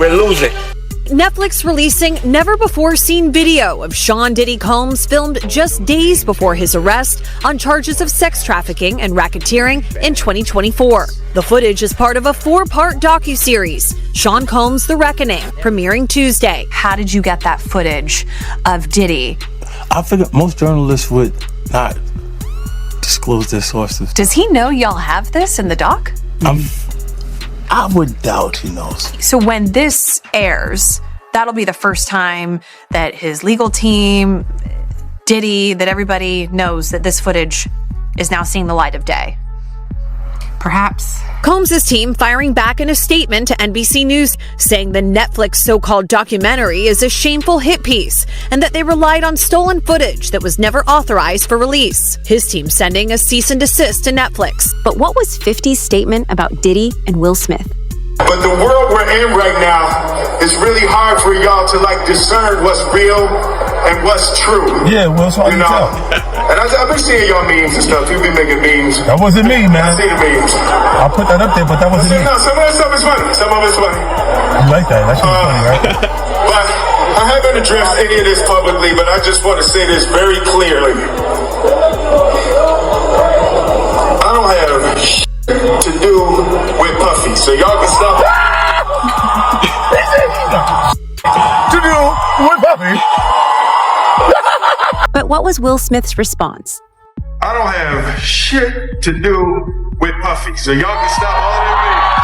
We're losing. Netflix releasing never-before-seen video of Sean Diddy Combs filmed just days before his arrest on charges of sex trafficking and racketeering in 2024. The footage is part of a 4-part docu-series, Sean Combs: The Reckoning, premiering Tuesday. How did you get that footage of Diddy? I figured most journalists would not disclose their sources. Does he know y'all have this in the doc? I would doubt he knows. So when this airs, that'll be the first time that his legal team, Diddy, that everybody knows that this footage is now seeing the light of day. Perhaps. Combs' team firing back in a statement to NBC News, saying the Netflix so-called documentary is a shameful hit piece and that they relied on stolen footage that was never authorized for release. His team sending a cease and desist to Netflix. But what was 50's statement about Diddy and Will Smith? But the world we're in right now, it's really hard for y'all to discern what's real and what's true. Yeah, well, so you know. And I've been seeing y'all memes and stuff. You've been making memes. That wasn't me, man. I see the memes. I put that up there, but that wasn't me. No, some of that stuff is funny. Some of it's funny. You like that? That's funny, right? But I haven't addressed any of this publicly, but I just want to say this very clearly. I don't have to do with Puffy, so y'all can stop. To do with Puffy. But what was Will Smith's response? I don't have shit to do with Puffy, so y'all can stop all that memes.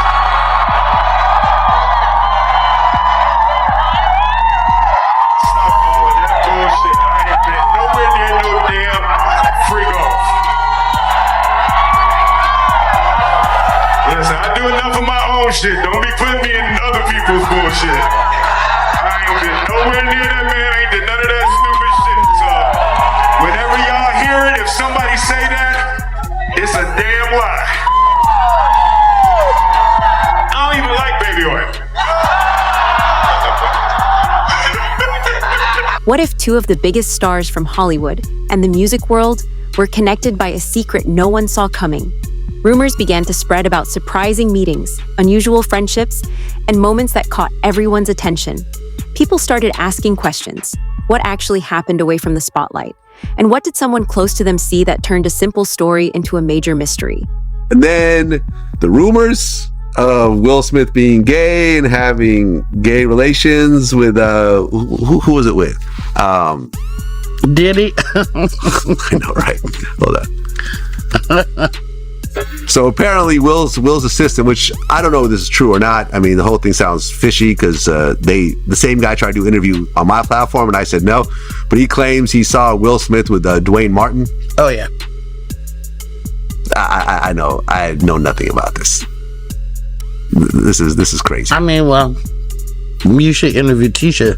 Stop all that bullshit. I ain't been nowhere near no damn freak off. Listen, I do enough of my own shit. Don't be putting me in other people's bullshit. I ain't been nowhere near that man. I ain't did none of that stupid shit. So whenever y'all hear it, if somebody say that, it's a damn lie. I don't even like baby oil. What if two of the biggest stars from Hollywood and the music world were connected by a secret no one saw coming? Rumors began to spread about surprising meetings, unusual friendships, and moments that caught everyone's attention. People started asking questions. What actually happened away from the spotlight? And what did someone close to them see that turned a simple story into a major mystery? And then the rumors of Will Smith being gay and having gay relations with, who was it with? Diddy. I know, right? Hold on. So apparently Will's assistant, which I don't know if this is true or not. I mean, the whole thing sounds fishy because the same guy tried to do an interview on my platform and I said no, but he claims he saw Will Smith with Dwayne Martin. Oh yeah. I know. I know nothing about this. This is crazy. I mean, well, you should interview Tisha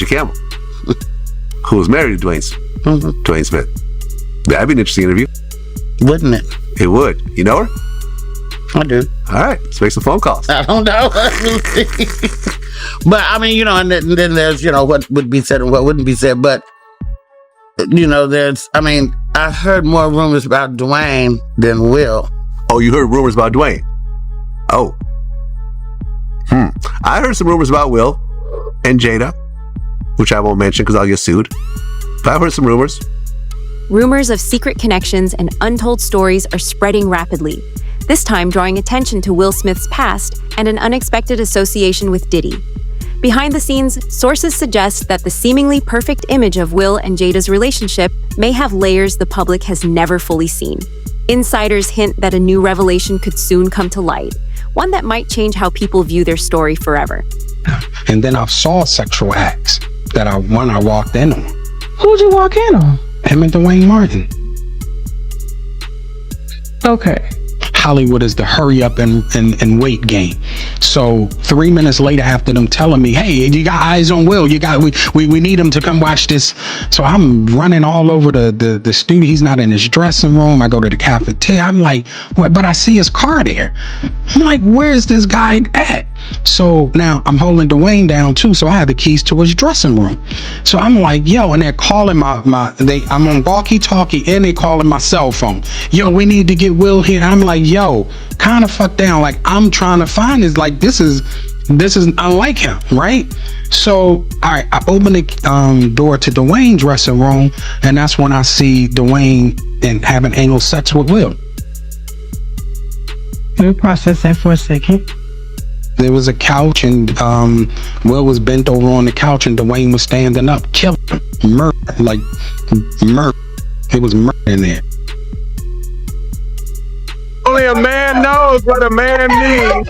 Campbell, who was married to Dwayne Smith. That'd be an interesting interview. Wouldn't it? It would. You know her? I do. All right, let's make some phone calls. I don't know. But I mean, and then there's, what would be said and what wouldn't be said. But, I heard more rumors about Dwayne than Will. Oh, you heard rumors about Dwayne? Oh. I heard some rumors about Will and Jada, which I won't mention because I'll get sued. But I've heard some rumors. Rumors of secret connections and untold stories are spreading rapidly, this time drawing attention to Will Smith's past and an unexpected association with Diddy. Behind the scenes, sources suggest that the seemingly perfect image of Will and Jada's relationship may have layers the public has never fully seen. Insiders hint that a new revelation could soon come to light, one that might change how people view their story forever. And then I saw sexual acts that I walked in on. Who'd you walk in on? Him and Dwayne Martin. Okay. Hollywood is the hurry up and wait game. So 3 minutes later, after them telling me, hey, you got eyes on Will, we need him to come watch this. So I'm running all over the studio. He's not in his dressing room. I go to the cafeteria. I'm like, what? But I see his car there. I'm like, where's this guy at? So now I'm holding Dwayne down too. So I have the keys to his dressing room. So I'm like, yo, and they're calling I'm on walkie-talkie and they calling my cell phone. Yo, we need to get Will here. I'm like, yo, kind of fuck down. Like, I'm trying to find this. Like, this is unlike him, right? So, all right, I open the door to Dwayne's dressing room, and that's when I see Dwayne and having anal sex with Will. Let me process that for a second. There was a couch, and Will was bent over on the couch, and Dwayne was standing up, killing him. Murder. It was murder in there. Only a man knows what a man needs.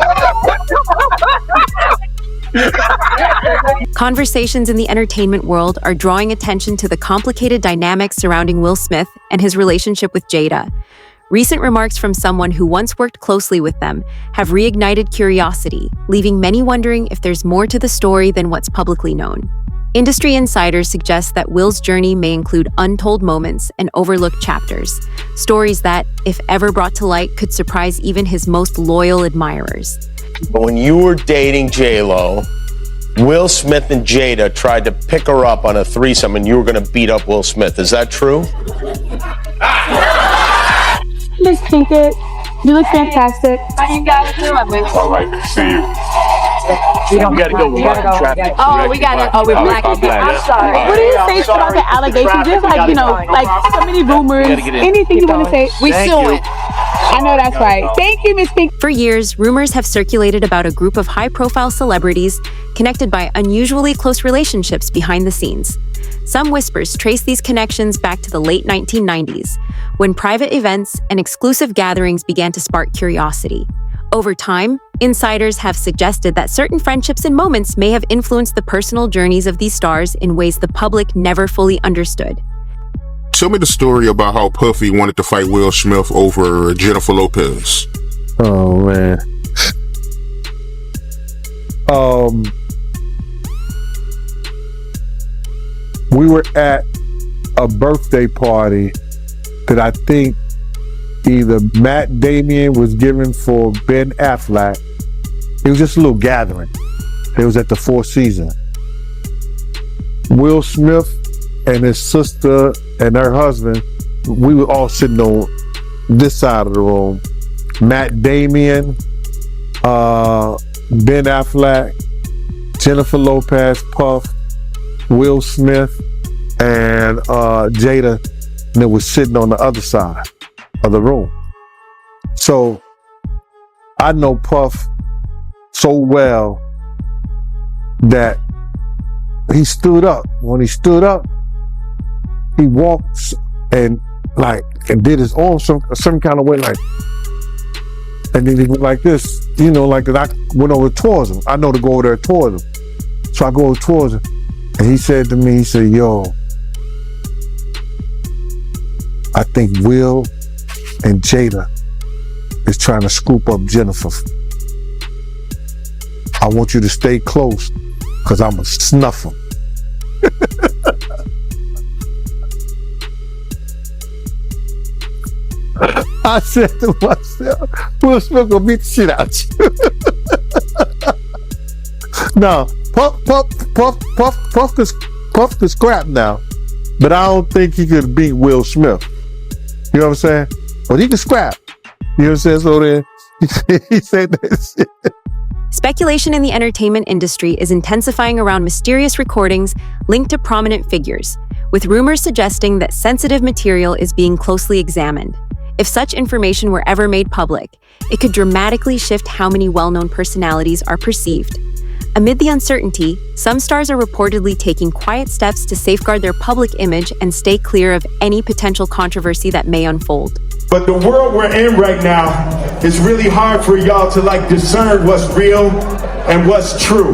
Conversations in the entertainment world are drawing attention to the complicated dynamics surrounding Will Smith and his relationship with Jada. Recent remarks from someone who once worked closely with them have reignited curiosity, leaving many wondering if there's more to the story than what's publicly known. Industry insiders suggest that Will's journey may include untold moments and overlooked chapters, stories that, if ever brought to light, could surprise even his most loyal admirers. But when you were dating J-Lo, Will Smith and Jada tried to pick her up on a threesome and you were going to beat up Will Smith. Is that true? Miss Pinkett, you look fantastic. How you guys doing? All right, see you. We gotta go. We gotta go. Oh, we gotta. Oh, we're black. I'm sorry. What do you say about the allegations? There's like, like so many rumors. Anything you want to say? We suing. I know that's right. Thank you, Miss Pink. For years, rumors have circulated about a group of high-profile celebrities connected by unusually close relationships behind the scenes. Some whispers trace these connections back to the late 1990s, when private events and exclusive gatherings began to spark curiosity. Over time, insiders have suggested that certain friendships and moments may have influenced the personal journeys of these stars in ways the public never fully understood. Tell me the story about how Puffy wanted to fight Will Smith over Jennifer Lopez. Oh, man. We were at a birthday party that I think either Matt Damon was giving for Ben Affleck. It was just a little gathering. It was at the Four Seasons. Will Smith and his sister and her husband, we were all sitting on this side of the room. Matt Damon, Ben Affleck, Jennifer Lopez, Puff, Will Smith, and Jada, and it was sitting on the other side of the room. So I know Puff so well that he stood up. When he stood up, he walked and did his arm some kind of way, like, and then he went like this, like that. I went over towards him. I know to go over there towards him. So I go over towards him, and he said to me, he said, yo, I think Will and Jada is trying to scoop up Jennifer. I want you to stay close, because I'm going to snuff him. I said to myself, Will Smith gonna beat the shit out you. No, Puff could scrap now, but I don't think he could beat Will Smith. You know what I'm saying? But he can scrap. You know what I'm saying? So then he said that shit. Speculation in the entertainment industry is intensifying around mysterious recordings linked to prominent figures, with rumors suggesting that sensitive material is being closely examined. If such information were ever made public, it could dramatically shift how many well-known personalities are perceived. Amid the uncertainty, some stars are reportedly taking quiet steps to safeguard their public image and stay clear of any potential controversy that may unfold. But the world we're in right now, it's really hard for y'all to discern what's real and what's true,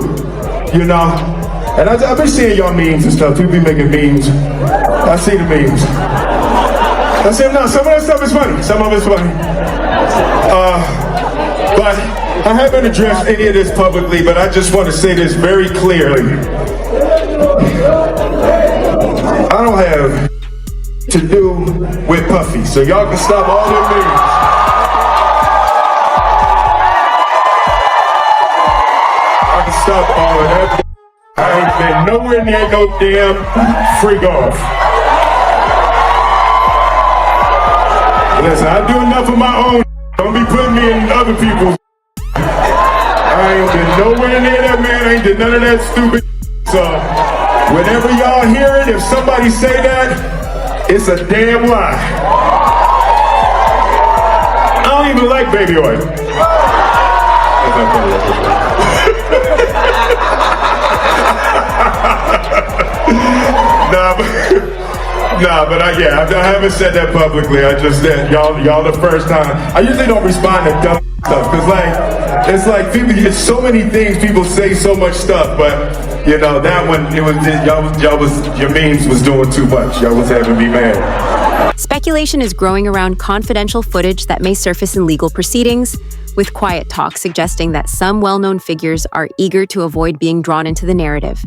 And I've been seeing y'all memes and stuff. People be making memes. I see the memes. I said, no, some of that stuff is funny. Some of it's funny. But I haven't addressed any of this publicly, but I just want to say this very clearly. I don't have to do with Puffy, so y'all can stop all their memes. stuff on that. I ain't been nowhere near no damn freak off. Listen, I do enough of my own. Don't be putting me in other people's. I ain't been nowhere near that man. I ain't did none of that stupid. So, whenever y'all hear it, if somebody say that, it's a damn lie. I don't even like baby oil. but I haven't said that publicly. I just said y'all the first time. I usually don't respond to dumb stuff because it's like people. It's so many things people say, so much stuff, but you know that one your memes was doing too much. Y'all was having me mad. Speculation is growing around confidential footage that may surface in legal proceedings, with quiet talk suggesting that some well-known figures are eager to avoid being drawn into the narrative.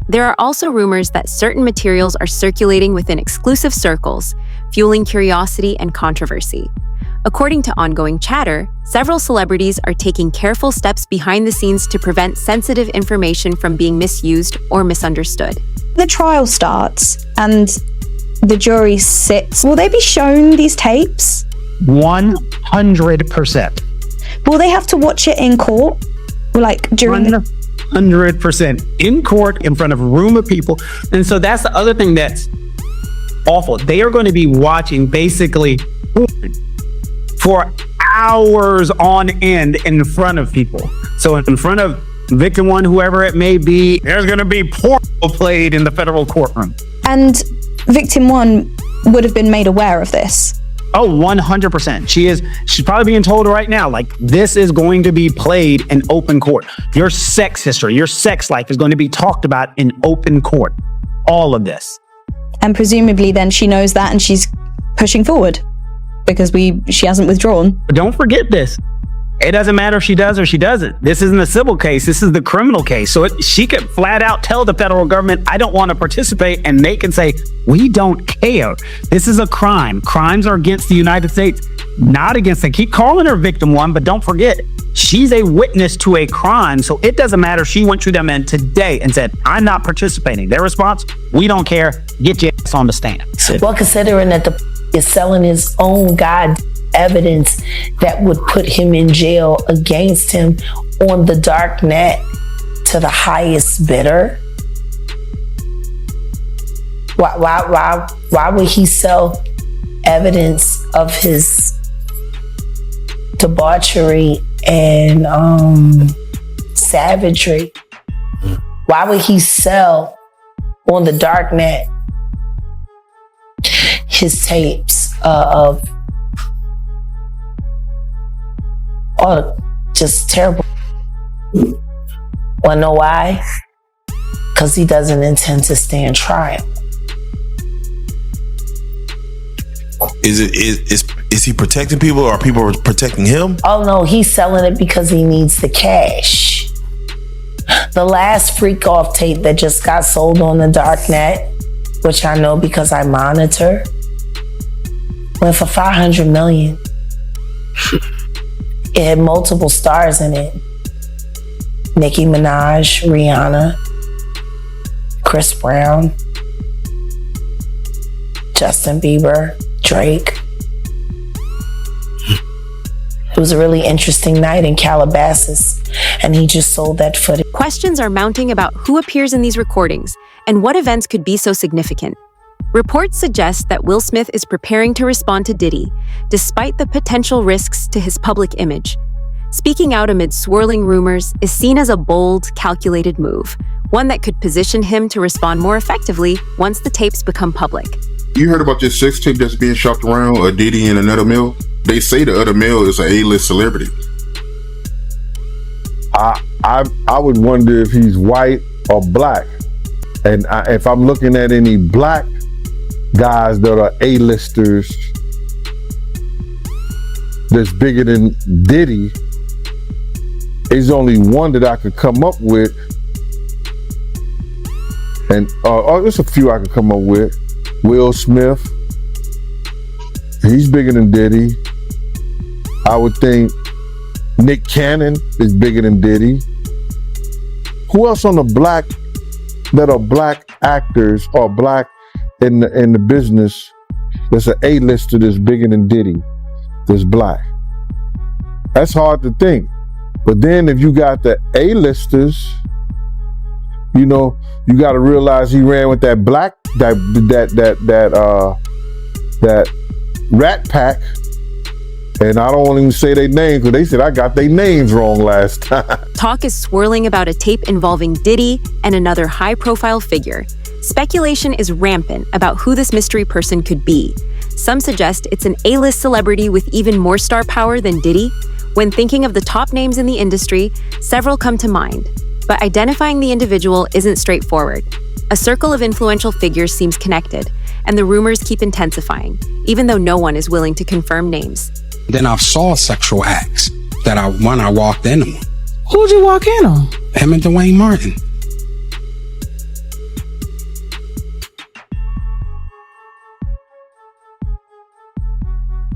There are also rumors that certain materials are circulating within exclusive circles, fueling curiosity and controversy. According to ongoing chatter, several celebrities are taking careful steps behind the scenes to prevent sensitive information from being misused or misunderstood. The trial starts and the jury sits. Will they be shown these tapes? 100%. Will they have to watch it in court? Like during 100% in court in front of a room of people. And so that's the other thing that's awful. They are going to be watching basically for hours on end in front of people. So in front of victim one, whoever it may be, there's going to be porn played in the federal courtroom. And victim one would have been made aware of this. Oh, 100%. She's probably being told right now, like, this is going to be played in open court. Your sex history, your sex life is going to be talked about in open court. All of this. And presumably then she knows that and she's pushing forward because she hasn't withdrawn. But don't forget this. It doesn't matter if she does or she doesn't. This isn't a civil case. This is the criminal case. So she could flat out tell the federal government, I don't want to participate. And they can say, we don't care. This is a crime. Crimes are against the United States, not against them. Keep calling her victim one, but don't forget, she's a witness to a crime. So it doesn't matter if she went to them in today and said, I'm not participating. Their response, we don't care. Get your ass on the stand. Well, considering that the is selling his own evidence that would put him in jail against him on the dark net to the highest bidder. Why would he sell evidence of his debauchery and savagery? Why would he sell on the dark net his tapes of just terrible? Wanna know why? Because he doesn't intend to stand trial. Is he protecting people or are people protecting him? Oh no, he's selling it because he needs the cash. The last freak off tape that just got sold on the dark net, which I know because I monitor, went for $500 million. It had multiple stars in it. Nicki Minaj, Rihanna, Chris Brown, Justin Bieber, Drake. It was a really interesting night in Calabasas, and he just sold that footage. Questions are mounting about who appears in these recordings and what events could be so significant. Reports suggest that Will Smith is preparing to respond to Diddy, despite the potential risks to his public image. Speaking out amid swirling rumors is seen as a bold, calculated move, one that could position him to respond more effectively once the tapes become public. You heard about this sex tape that's being shopped around, a Diddy and another male? They say the other male is an A-list celebrity. I would wonder if he's white or black. And if I'm looking at any black guys that are A-listers that's bigger than Diddy, there's only one that I could come up with. And there's a few I could come up with. Will Smith, he's bigger than Diddy. I would think Nick Cannon is bigger than Diddy. Who else on the black that are black actors or black in the business? There's an A-lister that's bigger than Diddy. That's black. That's hard to think. But then if you got the A-listers, you know, you got to realize he ran with that black that Rat Pack. And I don't want to even say their names because they said I got their names wrong last time. Talk is swirling about a tape involving Diddy and another high-profile figure. Speculation is rampant about who this mystery person could be. Some suggest it's an A-list celebrity with even more star power than Diddy. When thinking of the top names in the industry, several come to mind. But identifying the individual isn't straightforward. A circle of influential figures seems connected, and the rumors keep intensifying, even though no one is willing to confirm names. Then I saw sexual acts that I walked in on. Who'd you walk in on? Him and Dwayne Martin.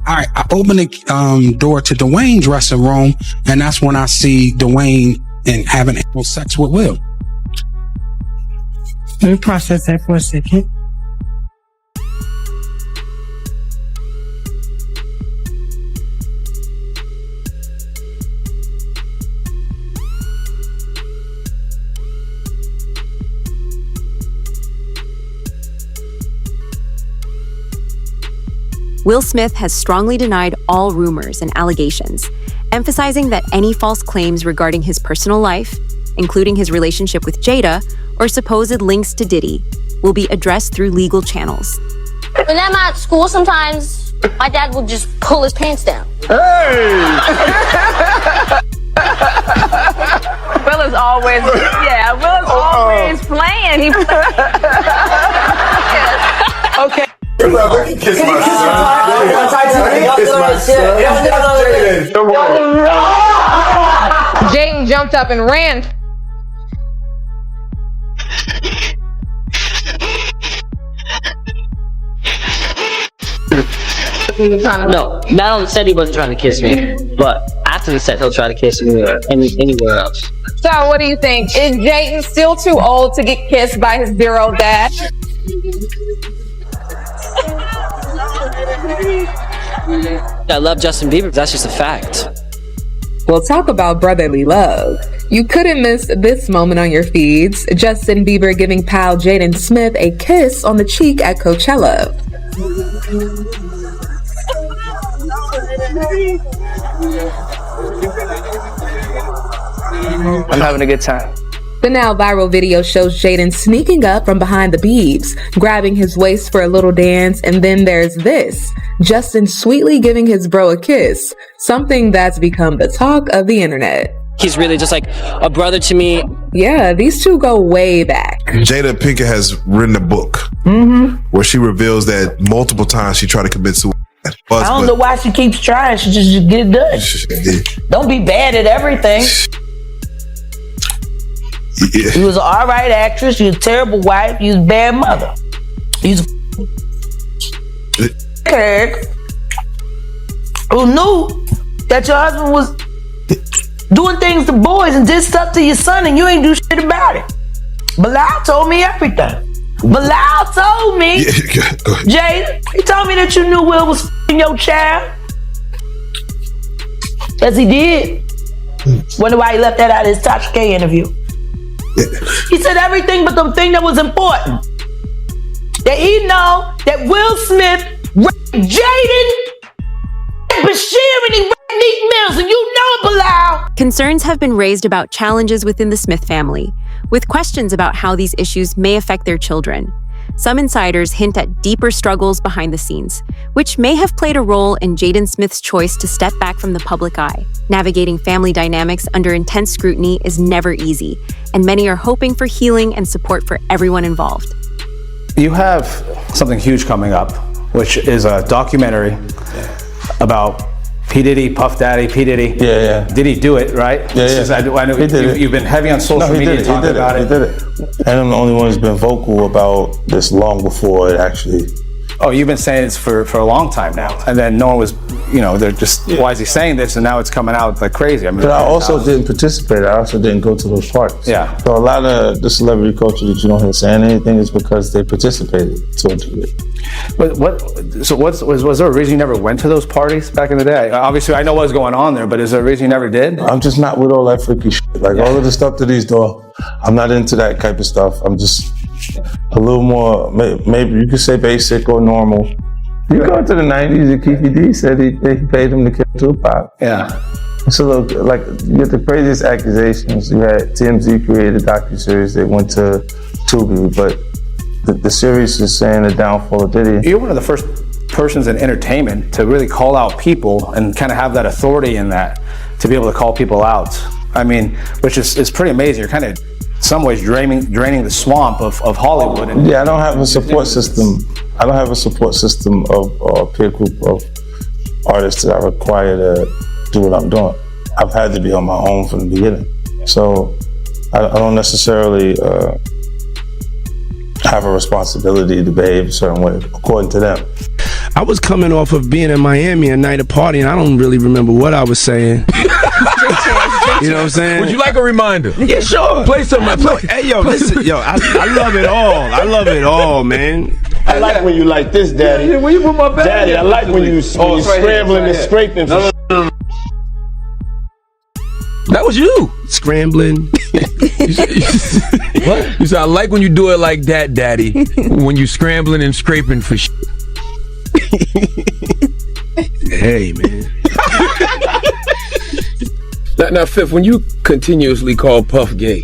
All right, I open the door to Dwayne's dressing room, and that's when I see Dwayne and having anal sex with Will. Let me process that for a second. Will Smith has strongly denied all rumors and allegations, emphasizing that any false claims regarding his personal life, including his relationship with Jada or supposed links to Diddy, will be addressed through legal channels. When I'm at school sometimes, my dad will just pull his pants down. Hey! Will is always, Will is always playing. He plays. Okay. Kiss my son. Jaden jumped up and ran. No, not on the set he wasn't trying to kiss me, but after the set he'll try to kiss me anywhere else. So what do you think? Is Jaden still too old to get kissed by his dear old dad? I love Justin Bieber, that's just a fact. Well, talk about brotherly love. You couldn't miss this moment on your feeds. Justin Bieber giving pal Jaden Smith a kiss on the cheek at Coachella. I'm having a good time. The now viral video shows Jaden sneaking up from behind the Biebs, grabbing his waist for a little dance, and then there's this, Justin sweetly giving his bro a kiss, something that's become the talk of the internet. He's really just like a brother to me. Yeah, these two go way back. Jada Pinkett has written a book where she reveals that multiple times she tried to commit suicide. I don't know why she keeps trying. She just get it done. Don't be bad at everything. Yeah. You was an alright actress, you was a terrible wife, you was a bad mother. You was a who knew that your husband was doing things to boys and did stuff to your son and you ain't do shit about it. Bilal told me everything. Bilal told me, Jada, he told me that you knew Will was f***ing your child. Yes, he did. Wonder why he left that out of his Tasha K interview. He said everything but the thing that was important. That he know that Will Smith raped Jaden and Bashir and he raped Neek Mills, and you know it, Bilal. Concerns have been raised about challenges within the Smith family, with questions about how these issues may affect their children. Some insiders hint at deeper struggles behind the scenes, which may have played a role in Jaden Smith's choice to step back from the public eye. Navigating family dynamics under intense scrutiny is never easy, and many are hoping for healing and support for everyone involved. You have something huge coming up, which is a documentary about P. Diddy, Puff Daddy, P. Diddy. Yeah. Did he do it, right? I know He did it. You've been heavy on social media talking about it. He did it. And I'm the only one who's been vocal about this long before it actually oh, you've been saying this for a long time now. And then no one was, they're just, why is he saying this? And now it's coming out like crazy. I mean, but I also didn't participate. I also didn't go to those parties. Yeah. So a lot of the celebrity culture that you don't hear saying anything is because they participated to a degree. But was there a reason you never went to those parties back in the day? Obviously, I know what was going on there, but is there a reason you never did? I'm just not with all that freaky shit. Like all of the stuff that he's doing, I'm not into that type of stuff. I'm just a little more, maybe you could say basic or normal. You go into the 90s and Keefe D said they paid him to kill Tupac. Yeah. So like, you get the craziest accusations. You had TMZ created a docu-series. They went to Tubi, but the series is saying the downfall of Diddy. You're one of the first persons in entertainment to really call out people and kind of have that authority in that, to be able to call people out. I mean, which is pretty amazing. You're kind of, in some ways, draining the swamp of Hollywood. Yeah, I don't have a support system. I don't have a support system of peer group of artists that I require to do what I'm doing. I've had to be on my own from the beginning. So I don't necessarily have a responsibility to behave a certain way, according to them. I was coming off of being in Miami a night of party, and I don't really remember what I was saying. You know what I'm saying? Would you like a reminder? Yeah, sure. Play something. Hey, yo, listen, yo, I love it all. I love it all, man. I like when you like this, Daddy. Yeah, where you put my bag? Daddy, I like when you scrambling and scraping. No. That was you. Scrambling. What? You said, I like when you do it like that, Daddy. When you scrambling and scraping for shit. Hey, man. Now, Fifth, when you continuously call Puff gay,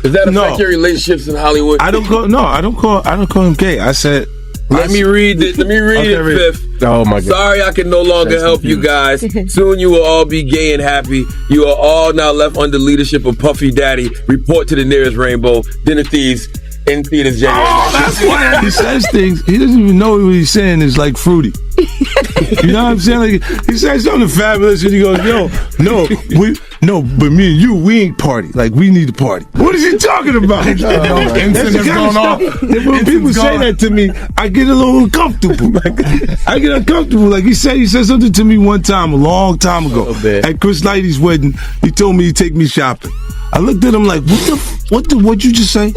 does that affect your relationships in Hollywood? I don't call him gay. I said, Let me read it, Fifth. Oh my God. Sorry, I can no longer help you guys. Soon you will all be gay and happy. You are all now left under leadership of Puffy Daddy. Report to the nearest rainbow. Dinner Thieves in theaters January. Oh, that's why he says things. He doesn't even know what he's saying is like fruity. You know what I'm saying? Like, he says something fabulous and he goes, but me and you, we ain't party. Like, we need to party. What is he talking about? That's the kind of stuff. When people say that to me, I get a little uncomfortable. I get uncomfortable. Like he said something to me one time, a long time ago, at Chris Lighty's wedding. He told me he'd take me shopping. I looked at him like, what'd you just say?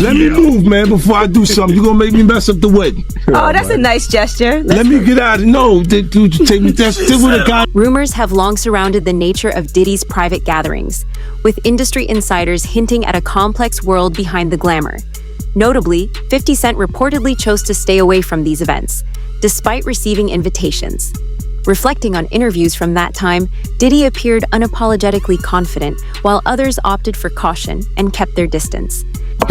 Let me move, man, before I do something. You're gonna make me mess up the wedding. Oh, that's a nice gesture. Let me get out. No, dude, take me. That's what a guy. Rumors have long surrounded the nature of Diddy's private gatherings, with industry insiders hinting at a complex world behind the glamour. Notably, 50 Cent reportedly chose to stay away from these events, despite receiving invitations. Reflecting on interviews from that time, Diddy appeared unapologetically confident, while others opted for caution and kept their distance.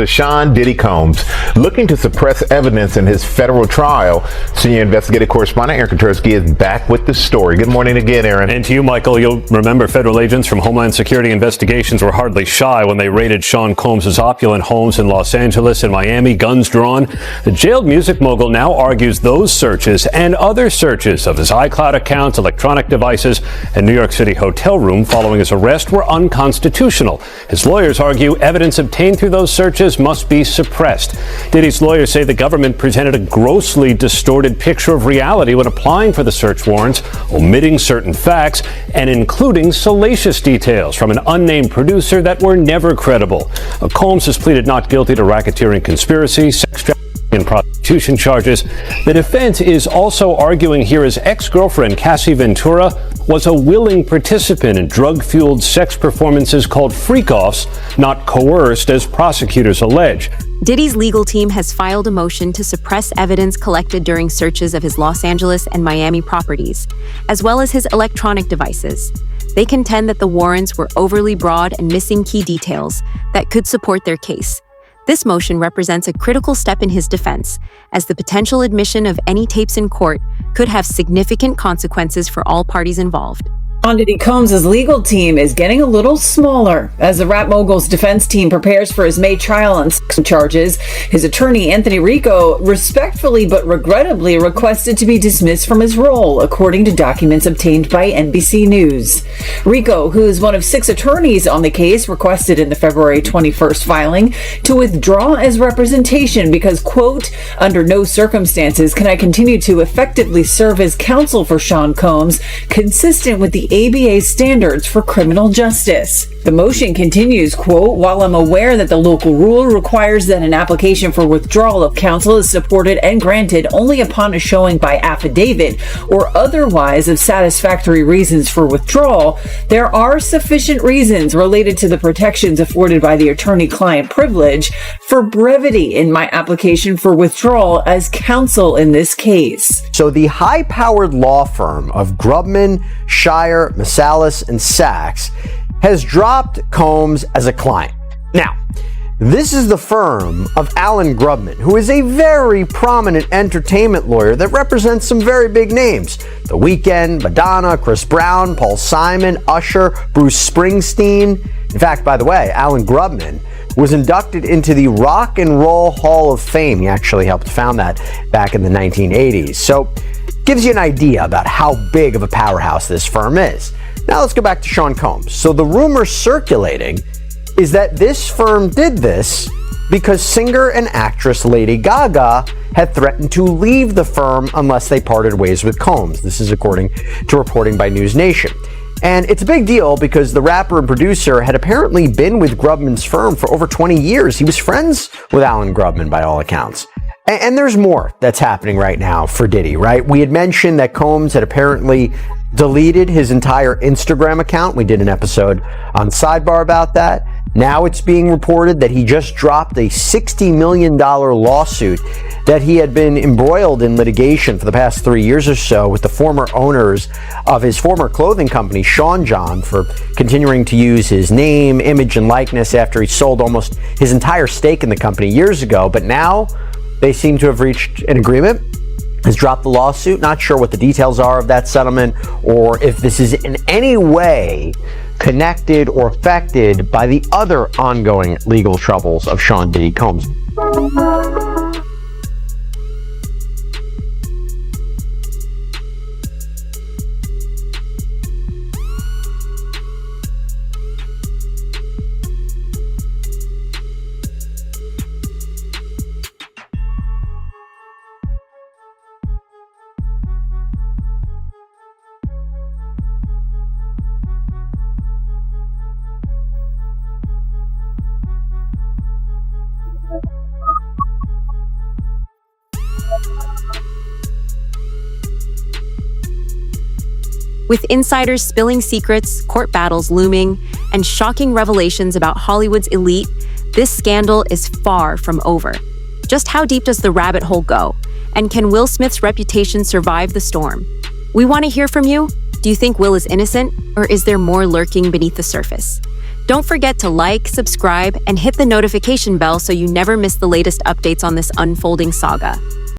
Sean Diddy Combs looking to suppress evidence in his federal trial. Senior investigative correspondent Aaron Katersky is back with the story. Good morning again, Aaron. And to you, Michael. You'll remember federal agents from Homeland Security Investigations were hardly shy when they raided Sean Combs' opulent homes in Los Angeles and Miami, guns drawn. The jailed music mogul now argues those searches and other searches of his iCloud accounts, electronic devices, and New York City hotel room following his arrest were unconstitutional. His lawyers argue evidence obtained through those searches must be suppressed. Diddy's lawyers say the government presented a grossly distorted picture of reality when applying for the search warrants, omitting certain facts and including salacious details from an unnamed producer that were never credible. Combs has pleaded not guilty to racketeering conspiracy, sex trafficking, and prostitution charges. The defense is also arguing here his ex-girlfriend, Cassie Ventura, was a willing participant in drug-fueled sex performances called freak-offs, not coerced as prosecutors allege. Diddy's legal team has filed a motion to suppress evidence collected during searches of his Los Angeles and Miami properties, as well as his electronic devices. They contend that the warrants were overly broad and missing key details that could support their case. This motion represents a critical step in his defense, as the potential admission of any tapes in court could have significant consequences for all parties involved. Diddy Combs' legal team is getting a little smaller as the rap mogul's defense team prepares for his May trial on sex charges. His attorney, Anthony Rico, respectfully but regrettably requested to be dismissed from his role, according to documents obtained by NBC News. Rico, who is one of 6 attorneys on the case, requested in the February 21st filing to withdraw as representation because, quote, under no circumstances can I continue to effectively serve as counsel for Sean Combs, consistent with the ABA standards for criminal justice. The motion continues, quote, while I'm aware that the local rule requires that an application for withdrawal of counsel is supported and granted only upon a showing by affidavit or otherwise of satisfactory reasons for withdrawal, there are sufficient reasons related to the protections afforded by the attorney-client privilege for brevity in my application for withdrawal as counsel in this case. So the high-powered law firm of Grubman, Shire, Masalis, and Sachs has dropped Combs as a client. Now, this is the firm of Alan Grubman, who is a very prominent entertainment lawyer that represents some very big names. The Weeknd, Madonna, Chris Brown, Paul Simon, Usher, Bruce Springsteen. In fact, by the way, Alan Grubman was inducted into the Rock and Roll Hall of Fame. He actually helped found that back in the 1980s. So, gives you an idea about how big of a powerhouse this firm is. Now let's go back to Sean Combs. So the rumor circulating is that this firm did this because singer and actress Lady Gaga had threatened to leave the firm unless they parted ways with Combs. This is according to reporting by News Nation. And it's a big deal because the rapper and producer had apparently been with Grubman's firm for over 20 years. He was friends with Alan Grubman by all accounts. And there's more that's happening right now for Diddy, right? We had mentioned that Combs had apparently deleted his entire Instagram account. We did an episode on Sidebar about that. Now it's being reported that he just dropped a $60 million lawsuit that he had been embroiled in litigation for the past 3 years or so with the former owners of his former clothing company, Sean John, for continuing to use his name, image, and likeness after he sold almost his entire stake in the company years ago. But now they seem to have reached an agreement, has dropped the lawsuit. Not sure what the details are of that settlement or if this is in any way connected or affected by the other ongoing legal troubles of Sean Diddy Combs. With insiders spilling secrets, court battles looming, and shocking revelations about Hollywood's elite, this scandal is far from over. Just how deep does the rabbit hole go? And can Will Smith's reputation survive the storm? We want to hear from you. Do you think Will is innocent, or is there more lurking beneath the surface? Don't forget to like, subscribe, and hit the notification bell so you never miss the latest updates on this unfolding saga.